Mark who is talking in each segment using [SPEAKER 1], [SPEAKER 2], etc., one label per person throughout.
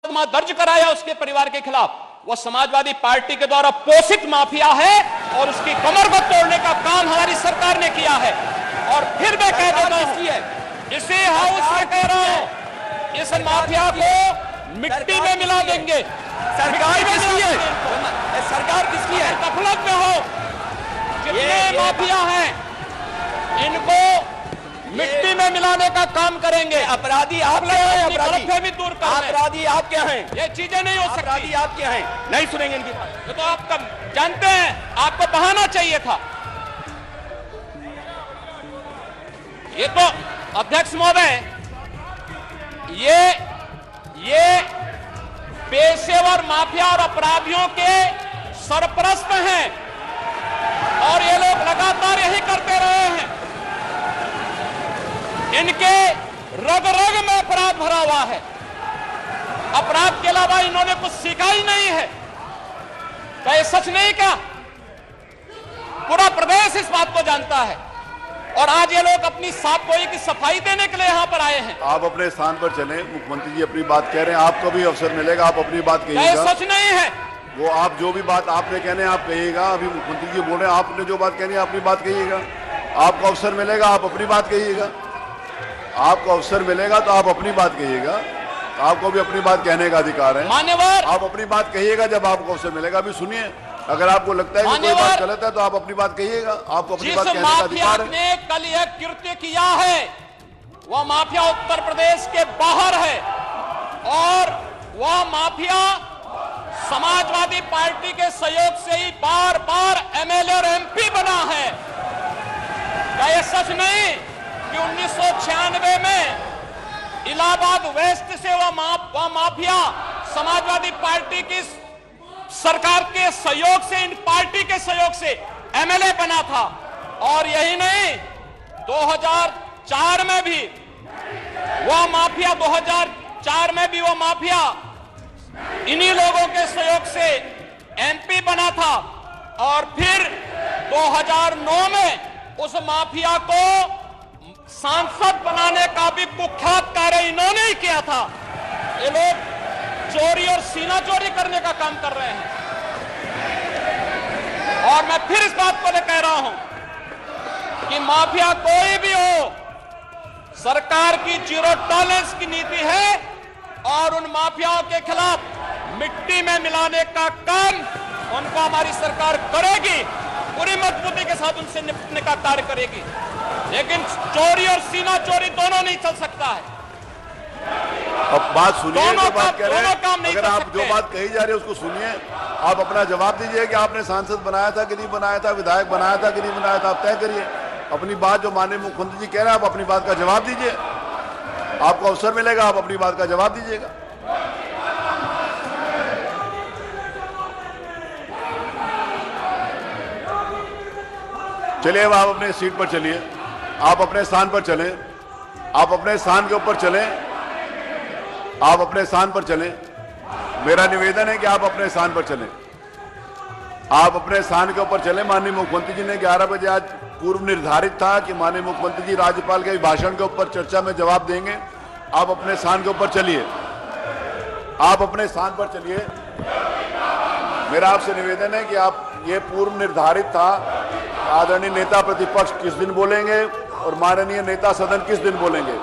[SPEAKER 1] मुकदमा दर्ज कराया उसके परिवार के खिलाफ, वह समाजवादी पार्टी के द्वारा पोषित माफिया है और उसकी कमर को तोड़ने का काम हमारी सरकार ने किया है। और फिर मैं कह देता हूं, इसी हाउस में कह रहा हूं, इस माफिया को मिट्टी में मिला देंगे।
[SPEAKER 2] सरकार किसकी है? सरकार किसकी है?
[SPEAKER 1] गफलत में हो, जितने माफिया हैं इनको मिट्टी में मिलाने का काम करेंगे।
[SPEAKER 2] अपराधी आप क्या हैं?
[SPEAKER 1] अपराधी भी दूर कर,
[SPEAKER 2] अपराधी आप क्या हैं?
[SPEAKER 1] ये चीजें नहीं हो सकती।
[SPEAKER 2] अपराधी आप क्या हैं? नहीं सुनेंगे इनकी बात।
[SPEAKER 1] ये तो आप कब जानते हैं, आपको बहाना चाहिए था। ये तो अध्यक्ष महोदय, ये पेशेवर माफिया और अपराधियों के सरपरस्त हैं और ये लोग लगातार यही करते रहे हैं। इनके रग रग में अपराध भरा हुआ है। अपराध के अलावा इन्होंने कुछ सीखा ही नहीं है। क्या ये सच नहीं? क्या पूरा प्रदेश इस बात को जानता है? और आज ये लोग अपनी साफ गोई की सफाई देने के लिए यहां पर आए हैं।
[SPEAKER 3] आप अपने स्थान पर चलें, मुख्यमंत्री जी अपनी बात कह रहे हैं, आपको भी अवसर मिलेगा, आप अपनी बात कहिएगा।
[SPEAKER 1] सच नहीं है
[SPEAKER 3] वो, आप जो भी बात आपने कहने आप कहिएगा। अभी मुख्यमंत्री जी बोल रहे हैं, आपने जो बात कहनी है अपनी बात कहिएगा। आपको अवसर मिलेगा, आप अपनी बात कहिएगा। आपको अवसर मिलेगा तो आप अपनी बात कहिएगा। आपको भी अपनी बात कहने का अधिकार है।
[SPEAKER 1] मान्यवर,
[SPEAKER 3] आप अपनी बात कहिएगा जब आपको अवसर मिलेगा। अभी सुनिए, अगर आपको लगता है कि कोई बात गलत है तो आप अपनी बात कहिएगा। आपको अपनी बात कहने का अधिकार है।
[SPEAKER 1] ने कल यह कृत्य किया है, वह माफिया उत्तर प्रदेश के बाहर है और वह माफिया समाजवादी पार्टी के सहयोग से ही बार बार एमएलए और एमपी बना है। क्या यह सच नहीं कि 1996 में इलाहाबाद वेस्ट से वह माफिया समाजवादी पार्टी की सरकार के सहयोग से, इन पार्टी के सहयोग से एमएलए बना था? और यही नहीं, 2004 में भी वह माफिया 2004 में भी वह माफिया इन्हीं लोगों के सहयोग से एमपी बना था। और फिर 2009 में उस माफिया को सांसद बनाने का भी कुख्यात कार्य इन्होंने ही किया था। ये लोग चोरी और सीना चोरी करने का काम कर रहे हैं। और मैं फिर इस बात को कह रहा हूं कि माफिया कोई भी हो, सरकार की जीरो टॉलरेंस की नीति है और उन माफियाओं के खिलाफ मिट्टी में मिलाने का काम उनको हमारी सरकार करेगी। पूरी मजबूती के साथ उनसे निपटने का कार्य करेगी। लेकिन चोरी और सीना चोरी दोनों नहीं चल सकता है।
[SPEAKER 3] अब बात सुनिए, जो बात कह रहे हैं, अगर आप जो
[SPEAKER 1] सकते।
[SPEAKER 3] बात कही जा रही है उसको सुनिए। आप अपना जवाब दीजिए कि आपने सांसद बनाया था कि नहीं बनाया था, विधायक बनाया था कि नहीं बनाया था। आप तय करिए अपनी बात। जो माननीय मुख्यमंत्री जी कह रहे हैं, आप अपनी बात का जवाब दीजिए। आपको अवसर मिलेगा, आप अपनी बात का जवाब दीजिएगा। चलिए, अब आप अपने सीट पर चलिए, आप अपने स्थान पर चलें, आप अपने स्थान के ऊपर चलें, आप अपने स्थान पर चलें। मेरा निवेदन है कि आप अपने स्थान पर चलें, आप अपने स्थान के ऊपर चलें। माननीय मुख्यमंत्री जी ने 11 बजे आज पूर्व निर्धारित था कि माननीय मुख्यमंत्री जी राज्यपाल के भाषण के ऊपर चर्चा में जवाब देंगे। आप अपने स्थान के ऊपर चलिए, आप अपने स्थान पर चलिए। मेरा आपसे निवेदन है कि आप, ये पूर्व निर्धारित था आदरणीय नेता प्रतिपक्ष किस दिन बोलेंगे और माननीय नेता सदन किस दिन बोलेंगे।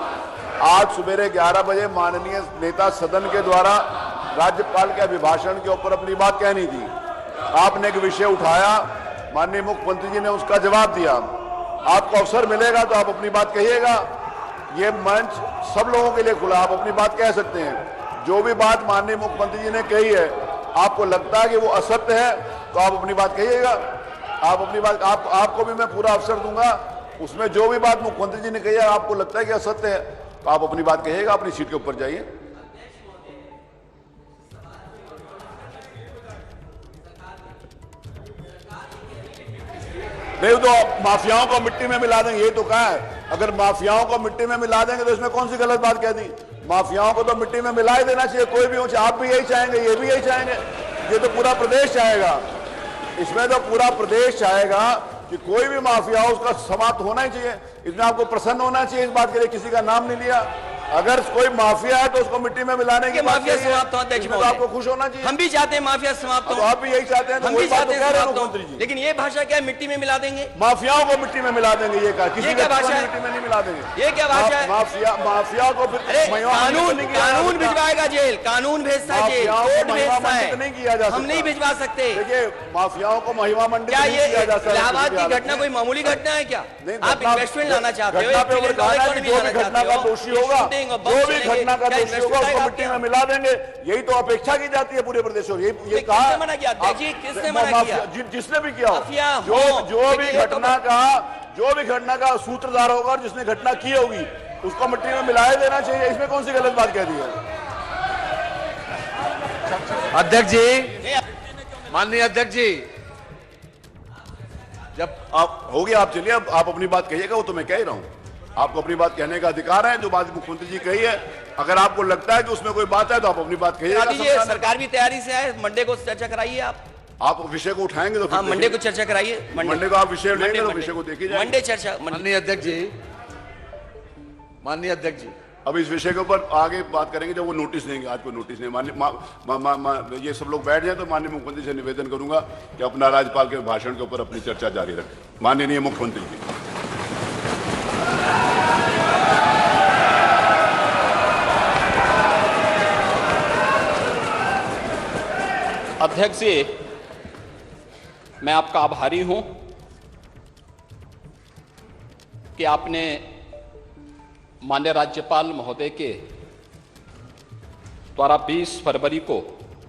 [SPEAKER 3] आज सुबह 11 बजे माननीय नेता सदन के द्वारा राज्यपाल के अभिभाषण के ऊपर अपनी बात कहनी थी। आपने एक विषय उठाया, माननीय मुख्यमंत्री जी ने उसका जवाब दिया। आपको अवसर मिलेगा तो आप अपनी बात कहिएगा। ये मंच सब लोगों के लिए खुला, आप अपनी बात कह सकते हैं। जो भी बात माननीय मुख्यमंत्री जी ने कही है, आपको लगता है कि वो असत्य है तो आप अपनी बात कहिएगा। आप अपनी बात, आपको भी मैं पूरा अवसर दूंगा। उसमें जो भी बात मुख्यमंत्री जी ने कही है आपको लगता है कि असत्य है तो आप अपनी बात कहिएगा। अपनी सीट के ऊपर जाइए। नहीं तो माफियाओं को मिट्टी में मिला देंगे, ये तो कहा है। अगर माफियाओं को मिट्टी में मिला देंगे तो इसमें कौन सी गलत बात कह दी? माफियाओं को तो मिट्टी में मिला ही देना चाहिए, कोई भी हो। आप भी यही चाहेंगे, ये भी यही चाहेंगे, ये तो पूरा प्रदेश चाहेगा। इसमें तो पूरा प्रदेश चाहेगा कि कोई भी माफिया हो उसका समाप्त होना ही चाहिए। इसमें आपको प्रसन्न होना चाहिए इस बात के लिए। किसी का नाम नहीं लिया, अगर कोई माफिया है तो उसको मिट्टी में मिलाने की बात
[SPEAKER 2] माफिया
[SPEAKER 3] नहीं है।
[SPEAKER 2] समाप्त हो, अध्यक्ष
[SPEAKER 3] इसमें तो
[SPEAKER 2] महोदय।
[SPEAKER 3] आपको खुश होना चाहिए।
[SPEAKER 2] हम भी चाहते हैं माफिया समाप्त हो,
[SPEAKER 3] आप भी यही चाहते हैं, तो
[SPEAKER 2] हम
[SPEAKER 3] वही
[SPEAKER 2] भी
[SPEAKER 3] बात
[SPEAKER 2] चाहते
[SPEAKER 3] तो
[SPEAKER 2] हैं
[SPEAKER 3] कह रहे हैं
[SPEAKER 2] समाप्त हो।
[SPEAKER 3] मुख्यमंत्री जी।
[SPEAKER 2] लेकिन ये भाषा क्या है, मिट्टी में मिला देंगे?
[SPEAKER 3] माफियाओं को मिट्टी में मिला देंगे, ये कहा, किसी
[SPEAKER 2] ये क्या
[SPEAKER 3] व्यक्ति को
[SPEAKER 2] भाषा है?
[SPEAKER 3] मिट्टी में नहीं मिला देंगे।
[SPEAKER 2] ये क्या भाषा है?
[SPEAKER 3] माफिया को फिर
[SPEAKER 2] अरे
[SPEAKER 3] महिमा मंडित
[SPEAKER 2] कानून
[SPEAKER 3] नहीं किया जा
[SPEAKER 2] कानून
[SPEAKER 3] सकता।
[SPEAKER 2] भिजवाएगा जेल, कानून भेजता है जेल,
[SPEAKER 3] माफियाओं को
[SPEAKER 2] कोर्ट
[SPEAKER 3] महिमा
[SPEAKER 2] भेजता
[SPEAKER 3] मंडित
[SPEAKER 2] है,
[SPEAKER 3] नहीं किया जा
[SPEAKER 2] हम नहीं
[SPEAKER 3] सकता।
[SPEAKER 2] भिजवा सकते।
[SPEAKER 3] देखिए, माफियाओं को महिमा मंडित
[SPEAKER 2] क्या
[SPEAKER 3] नहीं
[SPEAKER 2] ये
[SPEAKER 3] किया जा सकता।
[SPEAKER 2] इलाहाबाद
[SPEAKER 3] किसी
[SPEAKER 2] की
[SPEAKER 3] भी हालत
[SPEAKER 2] घटना
[SPEAKER 3] में।
[SPEAKER 2] कोई मामूली घटना है क्या?
[SPEAKER 3] नहीं,
[SPEAKER 2] आप इन्वेस्टमेंट लाना चाहते हो,
[SPEAKER 3] घटना पे
[SPEAKER 2] एक
[SPEAKER 3] बताना है कि जो भी घटना का दोषी होगा, जो भी घटना का दोषी होगा उसको मिट्टी में मिला देंगे। यही तो अपेक्षा की जाती है पूरे प्रदेश में। ये कहा,
[SPEAKER 2] किसने मना किया अध्यक्ष जी? किसने मना किया?
[SPEAKER 3] जिसने भी किया
[SPEAKER 2] माफिया
[SPEAKER 3] हो,
[SPEAKER 2] हो,
[SPEAKER 3] जो भी
[SPEAKER 2] देखिए,
[SPEAKER 3] घटना का सूत्रधार होगा और जिसने घटना की होगी उसको मिट्टी में मिलाए देना चाहिए। इसमें कौन सी गलत बात कह दी है?
[SPEAKER 4] अध्यक्ष जी, माननीय अध्यक्ष जी,
[SPEAKER 3] जब आप हो गया, आप चलिए, अब आप अपनी बात कहिएगा, वो तो मैं कह ही रहा हूं। आपको अपनी बात कहने का अधिकार है। जो बात मुख्यमंत्री जी कही है, अगर आपको लगता है कि उसमें कोई बात है तो आप अपनी बात कहिएगा।
[SPEAKER 2] दीजिए, सरकार भी तैयारी से है, मंडे को चर्चा कराइए
[SPEAKER 3] आप विषय को उठाएंगे तो
[SPEAKER 2] हाँ, मंडे को चर्चा कराइए।
[SPEAKER 3] मंडे को आप विषय लेंगे तो विषय को देखिए जाएगा।
[SPEAKER 2] मंडे चर्चा।
[SPEAKER 4] माननीय अध्यक्ष जी, माननीय अध्यक्ष जी,
[SPEAKER 3] अब इस विषय के ऊपर आगे बात करेंगे जब वो नोटिस देंगे। आज कोई नोटिस नहीं। माननीय ये सब लोग बैठ जाए तो माननीय मुख्यमंत्री से निवेदन करूंगा कि अपना राज्यपाल के भाषण के ऊपर अपनी चर्चा जारी रखें। माननीय मुख्यमंत्री जी।
[SPEAKER 1] अध्यक्ष जी, मैं आपका आभारी हूं कि आपने माननीय राज्यपाल महोदय के द्वारा 20 फरवरी को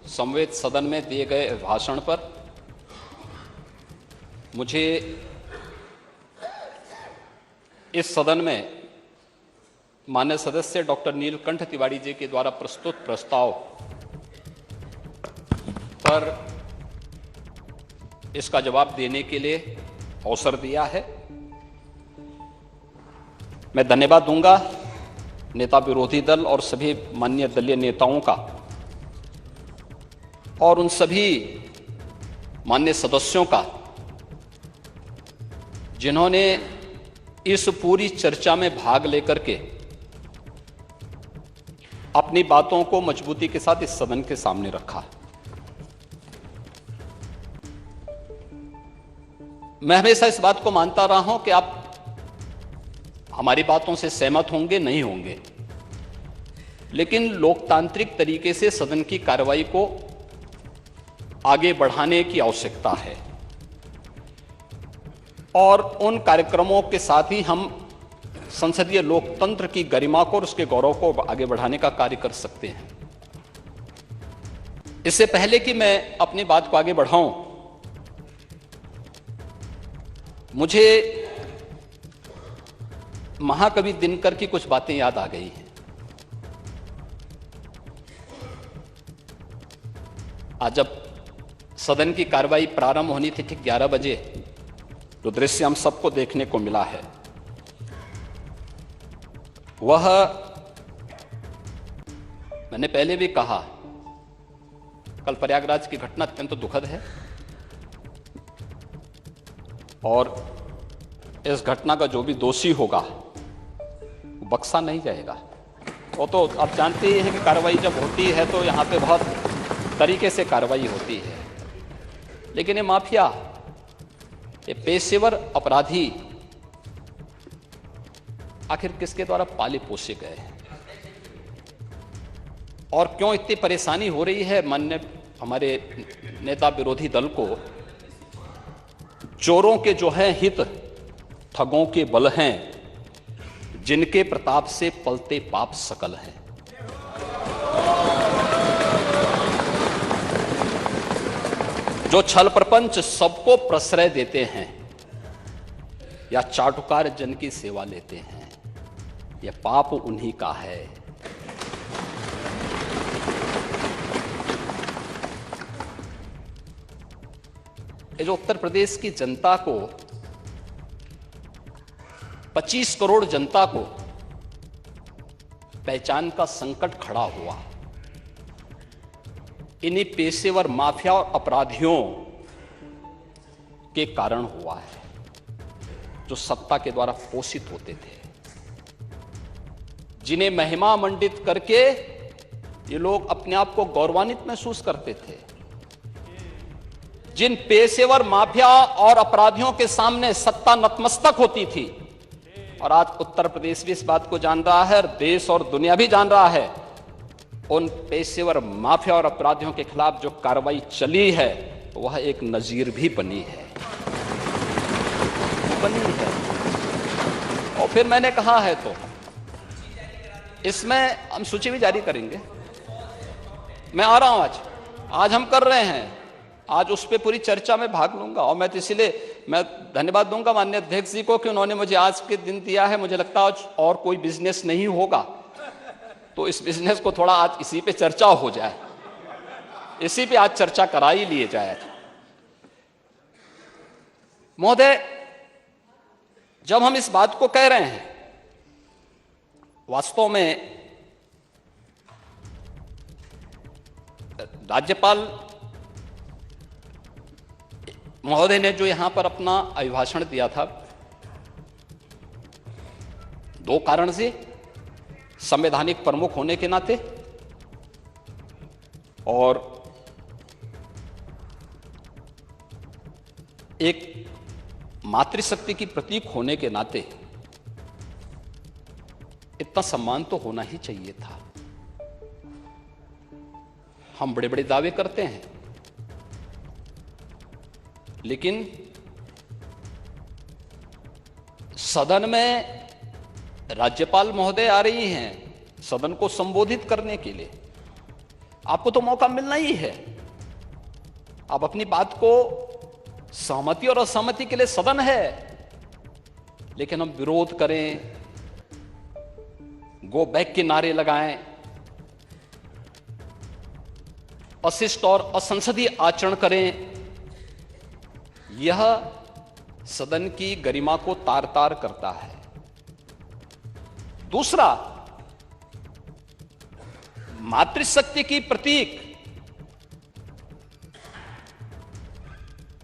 [SPEAKER 1] संवेद सदन में दिए गए भाषण पर मुझे इस सदन में माननीय सदस्य डॉक्टर नीलकंठ तिवारी जी के द्वारा प्रस्तुत प्रस्ताव पर इसका जवाब देने के लिए अवसर दिया है। मैं धन्यवाद दूंगा नेता विरोधी दल और सभी माननीय दलीय नेताओं का और उन सभी माननीय सदस्यों का जिन्होंने इस पूरी चर्चा में भाग लेकर के अपनी बातों को मजबूती के साथ इस सदन के सामने रखा। मैं हमेशा इस बात को मानता रहा हूं कि आप हमारी बातों से सहमत होंगे, नहीं होंगे, लेकिन लोकतांत्रिक तरीके से सदन की कार्रवाई को आगे बढ़ाने की आवश्यकता है और उन कार्यक्रमों के साथ ही हम संसदीय लोकतंत्र की गरिमा को और उसके गौरव को आगे बढ़ाने का कार्य कर सकते हैं। इससे पहले कि मैं अपनी बात को आगे बढ़ाऊं, मुझे महाकवि दिनकर की कुछ बातें याद आ गई हैं। आज जब सदन की कार्रवाई प्रारंभ होनी थी ठीक 11 बजे, जो दृश्य हम सबको देखने को मिला है वह, मैंने पहले भी कहा, कल प्रयागराज की घटना अत्यंत दुखद है और इस घटना का जो भी दोषी होगा वो बख्शा नहीं जाएगा। वो तो आप जानते ही हैं कि कार्रवाई जब होती है तो यहाँ पे बहुत तरीके से कार्रवाई होती है, लेकिन ये माफिया, ये पेशेवर अपराधी आखिर किसके द्वारा पाले पोसे गए हैं और क्यों इतनी परेशानी हो रही है माननीय हमारे नेता विरोधी दल को? चोरों के जो है हित ठगों के बल हैं, जिनके प्रताप से पलते पाप सकल हैं। जो छल प्रपंच सबको प्रश्रय देते हैं या चाटुकार जन की सेवा लेते हैं, यह पाप उन्हीं का है। ये जो उत्तर प्रदेश की जनता को, 25 करोड़ जनता को पहचान का संकट खड़ा हुआ, इन्हीं पेशेवर माफिया और अपराधियों के कारण हुआ है, जो सत्ता के द्वारा पोषित होते थे, जिन्हें महिमा मंडित करके ये लोग अपने आप को गौरवान्वित महसूस करते थे, जिन पेशेवर माफिया और अपराधियों के सामने सत्ता नतमस्तक होती थी, और आज उत्तर प्रदेश भी इस बात को जान रहा है और देश और दुनिया भी जान रहा है, उन पेशेवर माफिया और अपराधियों के खिलाफ जो कार्रवाई चली है वह एक नजीर भी बनी है। और फिर मैंने कहा है तो इसमें हम सूची भी जारी करेंगे। मैं आ रहा हूं, आज हम कर रहे हैं, आज उस पर पूरी चर्चा में भाग लूंगा। और मैं तो इसीलिए मैं धन्यवाद दूंगा माननीय अध्यक्ष जी को कि उन्होंने मुझे आज के दिन दिया है। मुझे लगता है आज और कोई बिजनेस नहीं होगा तो इस बिजनेस को थोड़ा आज इसी पे चर्चा हो जाए, इसी पे आज चर्चा करा ही लिए जाए। महोदय, जब हम इस बात को कह रहे हैं, वास्तव में राज्यपाल महोदय ने जो यहां पर अपना अभिभाषण दिया था, दो कारण से, संवैधानिक प्रमुख होने के नाते और एक मातृशक्ति की प्रतीक होने के नाते इतना सम्मान तो होना ही चाहिए था। हम बड़े बड़े दावे करते हैं, लेकिन सदन में राज्यपाल महोदय आ रही हैं सदन को संबोधित करने के लिए, आपको तो मौका मिलना ही है। आप अपनी बात को, सहमति और असहमति के लिए सदन है, लेकिन हम विरोध करें, गो बैक के नारे लगाएं, अशिष्ट और असंसदीय आचरण करें, यह सदन की गरिमा को तार तार करता है। दूसरा, मातृशक्ति की प्रतीक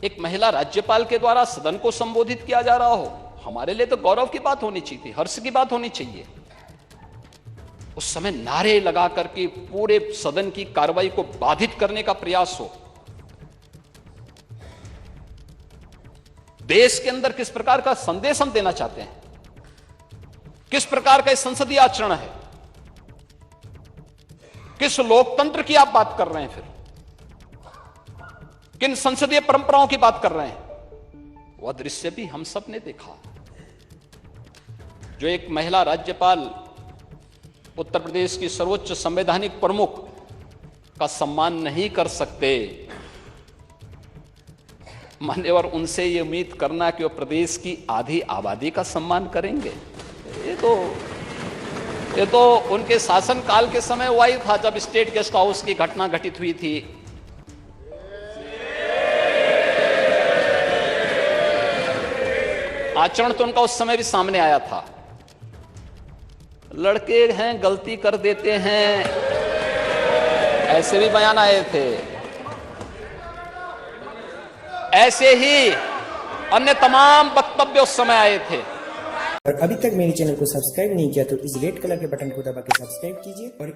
[SPEAKER 1] एक महिला राज्यपाल के द्वारा सदन को संबोधित किया जा रहा हो, हमारे लिए तो गौरव की बात होनी चाहिए, हर्ष की बात होनी चाहिए। उस समय नारे लगा करके पूरे सदन की कार्रवाई को बाधित करने का प्रयास हो। देश के अंदर किस प्रकार का संदेश हम देना चाहते हैं, किस प्रकार का संसदीय आचरण है, किस लोकतंत्र की आप बात कर रहे हैं, फिर किन संसदीय परंपराओं की बात कर रहे हैं, वह दृश्य भी हम सब ने देखा। जो एक महिला राज्यपाल उत्तर प्रदेश की सर्वोच्च संवैधानिक प्रमुख का सम्मान नहीं कर सकते, मान्यवर उनसे ये उम्मीद करना कि वो प्रदेश की आधी आबादी का सम्मान करेंगे, ये तो उनके शासनकाल के समय हुआ ही था, जब स्टेट गेस्ट हाउस की घटना घटित हुई थी। आचरण तो उनका उस समय भी सामने आया था। लड़के हैं, गलती कर देते हैं, ऐसे भी बयान आए थे। ऐसे ही अन्य तमाम वक्तव्य उस समय आए थे।
[SPEAKER 5] और अभी तक मेरे चैनल को सब्सक्राइब नहीं किया तो इस रेड कलर के बटन को दबा के सब्सक्राइब कीजिए और